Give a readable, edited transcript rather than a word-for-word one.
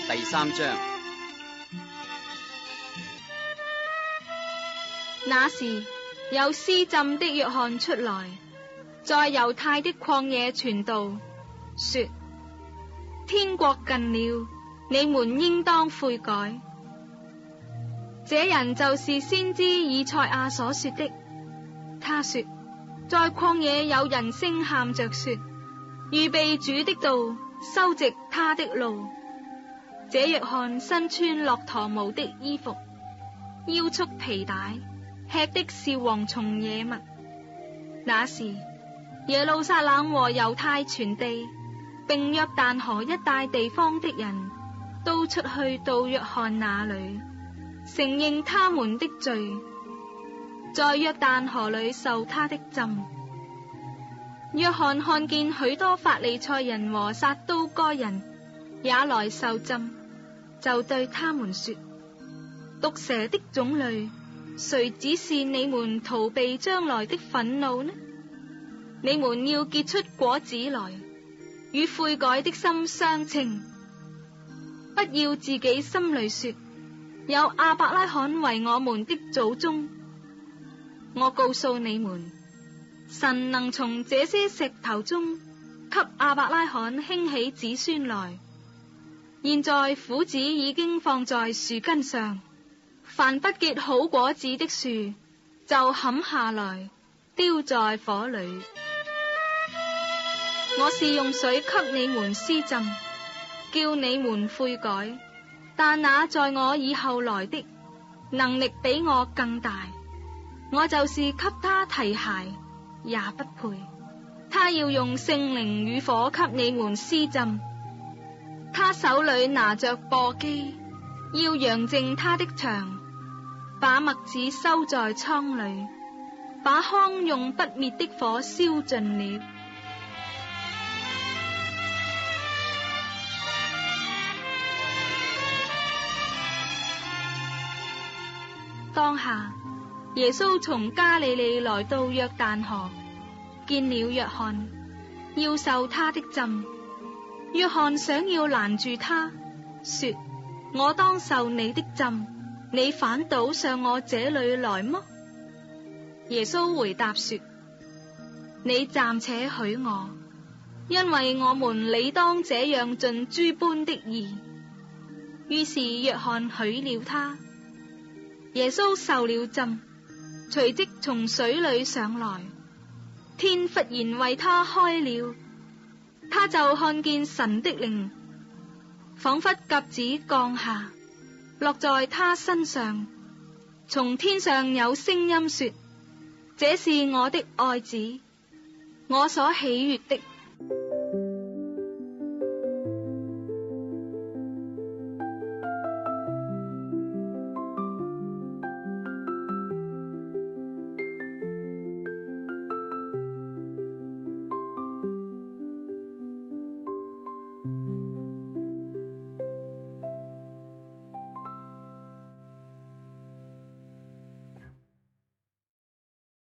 第3章。那時有施浸的約翰出來，在猶太的曠野傳道，說：天國近了，你們應當悔改。這人就是先知以賽亞所說的。他說：在曠野有人聲喊着說，預備主的道，修直他的路。這約翰身穿駱駝毛的衣服，腰束皮帶，吃的是蝗蟲野物。那時耶路撒冷和猶太全地並約旦河一帶地方的人都出去到約翰那裏，承認他們的罪，在約旦河裏受他的浸。約翰看見許多法利賽人和撒都該人也來受浸，就對他們說：毒蛇的種類，誰指示你們逃避將來的憤怒呢？你們要結出果子來，與悔改的心相稱。不要自己心裏說，有亞伯拉罕為我們的祖宗。我告訴你們，神能從這些石頭中給亞伯拉罕興起子孫來。現在斧子已經放在樹根上，凡不結好果子的樹就砍下來，丟在火裏。我是用水給你們施浸，叫你們悔改，但那在我以後來的，能力比我更大，我就是給他提鞋也不配。他要用聖靈與火給你們施浸，他手裏拿着簸箕，要揚淨他的場，把麥子收在倉裏，把糠用不滅的火燒盡了。當下耶穌從加利利來到約旦河，見了約翰，要受他的浸。約翰想要攔住他，說：我當受你的浸，你反倒上我這裏來麼？耶穌回答說：你暫且許我，因為我們理當這樣盡諸般的義。於是約翰許了他。耶穌受了浸，隨即從水裏上來，天忽然為他開了，他就看見神的靈仿佛鴿子降下，落在他身上。從天上有聲音說：這是我的愛子，我所喜悅的。